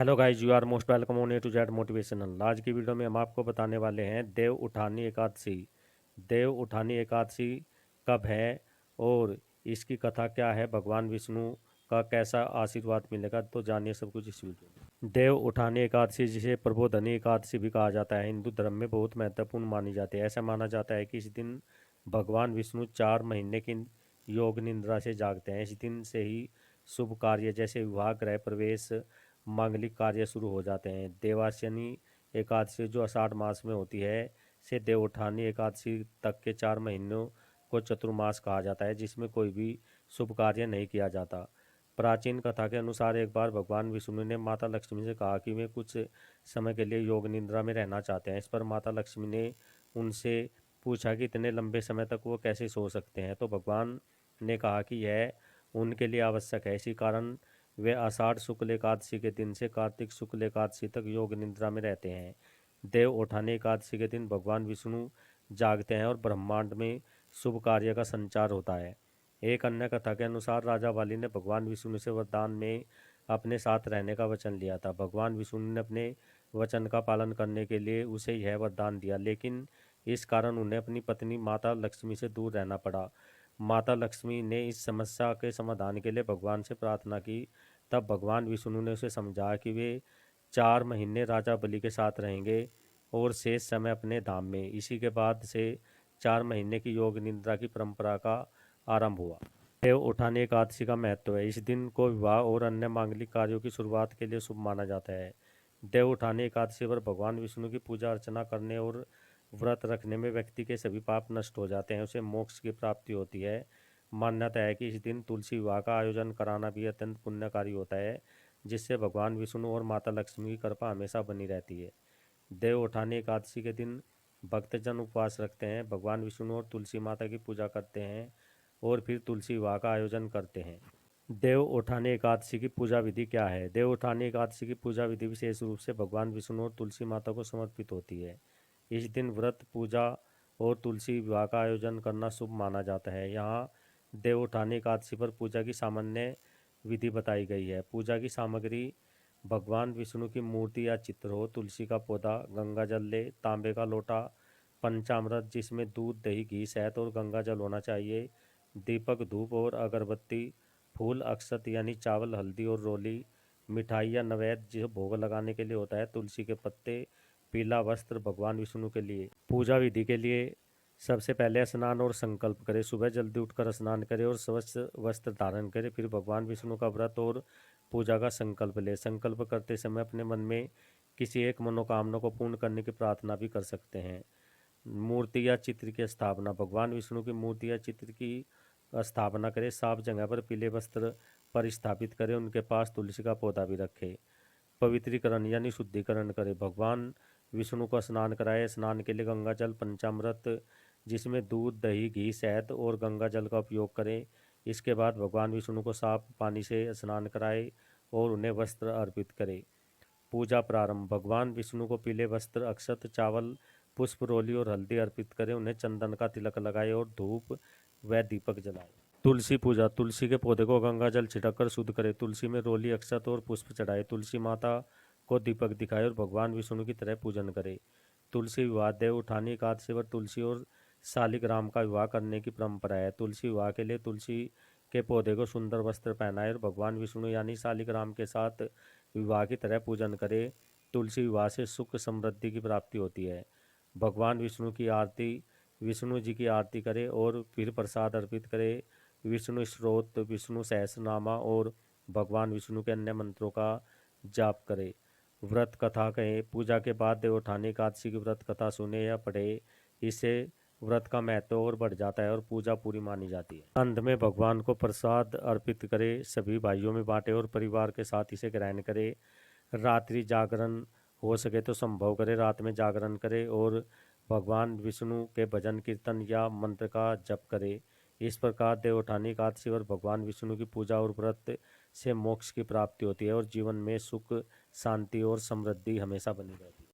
Hello guys, you are most welcome on A to Z motivational. आज की video में हम आपको बताने वाले हैं देव उठानी एकादशी। देव उठानी एकादशी कब है और इसकी कथा क्या है, भगवान विष्णु का कैसा आशीर्वाद मिलेगा, तो जानिए सब कुछ इस वीडियो में। देव उठानी एकादशी, जिसे प्रबोधनी एकादशी भी कहा जाता है, हिंदू धर्म में बहुत महत्वपूर्ण मानी जाती है। ऐसा माना जाता है कि इस दिन भगवान विष्णु 4 महीने की योग निद्रा से जागते हैं। इस दिन से ही शुभ कार्य जैसे विवाह, गृह प्रवेश, मांगलिक कार्य शुरू हो जाते हैं। देवास्यनी एकादशी जो आषाढ़ मास में होती है, से देवउठानी एकादशी तक के 4 महीनों को चतुर्मास कहा जाता है, जिसमें कोई भी शुभ कार्य नहीं किया जाता। प्राचीन कथा के अनुसार एक बार भगवान विष्णु ने माता लक्ष्मी से कहा कि वे कुछ समय के लिए योग निद्रा में रहना चाहते हैं। इस पर माता लक्ष्मी ने उनसे पूछा कि इतने लंबे समय तक वो कैसे सो सकते हैं, तो भगवान ने कहा कि यह उनके लिए आवश्यक है। इसी कारण वे आषाढ़ शुक्ल एकादशी के दिन से कार्तिक शुक्ल एकादशी तक योग निद्रा में रहते हैं। देव उठानी एकादशी के दिन भगवान विष्णु जागते हैं और ब्रह्मांड में शुभ कार्य का संचार होता है। एक अन्य कथा के अनुसार राजा बाली ने भगवान विष्णु से वरदान में अपने साथ रहने का वचन लिया था। भगवान विष्णु ने अपने वचन का पालन करने के लिए उसे यह वरदान दिया, लेकिन इस कारण उन्हें अपनी पत्नी माता लक्ष्मी से दूर रहना पड़ा। माता लक्ष्मी ने इस समस्या के समाधान के लिए भगवान से प्रार्थना की। तब भगवान विष्णु ने उसे समझाया कि वे 4 महीने राजा बलि के साथ रहेंगे और शेष समय अपने धाम में। इसी के बाद से 4 महीने की योग निद्रा की परंपरा का आरंभ हुआ। देव उठानी एकादशी का महत्व है। इस दिन को विवाह और अन्य मांगलिक कार्यों की शुरुआत के लिए शुभ माना जाता है। देव उठानी एकादशी पर भगवान विष्णु की पूजा अर्चना करने और व्रत रखने में व्यक्ति के सभी पाप नष्ट हो जाते हैं, उसे मोक्ष की प्राप्ति होती है। मान्यता है कि इस दिन तुलसी विवाह का आयोजन कराना भी अत्यंत पुण्यकारी होता है, जिससे भगवान विष्णु और माता लक्ष्मी की कृपा हमेशा बनी रहती है। देव उठानी एकादशी के दिन भक्तजन उपवास रखते हैं, भगवान विष्णु और तुलसी माता की पूजा करते हैं और फिर तुलसी विवाह का आयोजन करते हैं। देव उठानी एकादशी की पूजा विधि क्या है? देव उठानी एकादशी की पूजा विधि विशेष रूप से भगवान विष्णु और तुलसी माता को समर्पित होती है। इस दिन व्रत, पूजा और तुलसी विवाह का आयोजन करना शुभ माना जाता है। यहाँ देव उठानी एकादशी पर पूजा की सामान्य विधि बताई गई है। पूजा की सामग्री: भगवान विष्णु की मूर्ति या चित्र हो, तुलसी का पौधा, गंगा जल ले, तांबे का लोटा, पंचामृत जिसमें दूध, दही, घी, शहद और गंगा जल होना चाहिए, दीपक, धूप और अगरबत्ती, फूल, अक्षत यानी चावल, हल्दी और रोली, मिठाई या नैवेद्य जो भोग लगाने के लिए होता है, तुलसी के पत्ते, पीला वस्त्र भगवान विष्णु के लिए। पूजा विधि के लिए सबसे पहले स्नान और संकल्प करें। सुबह जल्दी उठकर स्नान करें और स्वच्छ वस्त्र धारण करें। फिर भगवान विष्णु का व्रत और पूजा का संकल्प लें। संकल्प करते समय अपने मन में किसी एक मनोकामना को पूर्ण करने की प्रार्थना भी कर सकते हैं। मूर्ति या चित्र की स्थापना: भगवान विष्णु की मूर्ति या चित्र की स्थापना करें। साफ जगह पर पीले वस्त्र पर स्थापित करें। उनके पास तुलसी का पौधा भी रखें। पवित्रीकरण यानी शुद्धिकरण करें। भगवान विष्णु को स्नान कराए। स्नान के लिए गंगा जल, पंचामृत जिसमें दूध, दही, घी, शहद और गंगा जल का उपयोग करें। इसके बाद भगवान विष्णु को साफ पानी से स्नान कराए और उन्हें वस्त्र अर्पित करें। पूजा प्रारंभ: भगवान विष्णु को पीले वस्त्र, अक्षत, चावल, पुष्प, रोली और हल्दी अर्पित करें। उन्हें चंदन का तिलक लगाए और धूप व दीपक जलाए। तुलसी पूजा: तुलसी के पौधे को गंगा जल छिड़क कर शुद्ध करें। तुलसी में रोली, अक्षत और पुष्प चढ़ाए। तुलसी माता को दीपक दिखाए और भगवान विष्णु की तरह पूजन करें। तुलसी विवाह: देव उठानी एकादशी पर तुलसी और शालिग्राम का विवाह करने की परंपरा है। तुलसी विवाह के लिए तुलसी के पौधे को सुंदर वस्त्र पहनाए और भगवान विष्णु यानी शालिग्राम के साथ विवाह की तरह पूजन करे। तुलसी विवाह से सुख समृद्धि की प्राप्ति होती है। भगवान विष्णु की आरती: विष्णु जी की आरती करें और फिर प्रसाद अर्पित करें। विष्णु स्त्रोत, विष्णु सहस्रनामा और भगवान विष्णु के अन्य मंत्रों का जाप करें। व्रत कथा कहें: पूजा के बाद देव उठानी एकादशी की व्रत कथा सुने या पढ़े। इससे व्रत का महत्व और बढ़ जाता है और पूजा पूरी मानी जाती है। अंत में भगवान को प्रसाद अर्पित करें, सभी भाइयों में बांटे और परिवार के साथ इसे ग्रहण करें। रात्रि जागरण हो सके तो संभव करें, रात में जागरण करें और भगवान विष्णु के भजन, कीर्तन या मंत्र का जप करें। इस प्रकार देव उठानी एकादशी और भगवान विष्णु की पूजा और व्रत से मोक्ष की प्राप्ति होती है और जीवन में सुख, शांति और समृद्धि हमेशा बनी रहती है।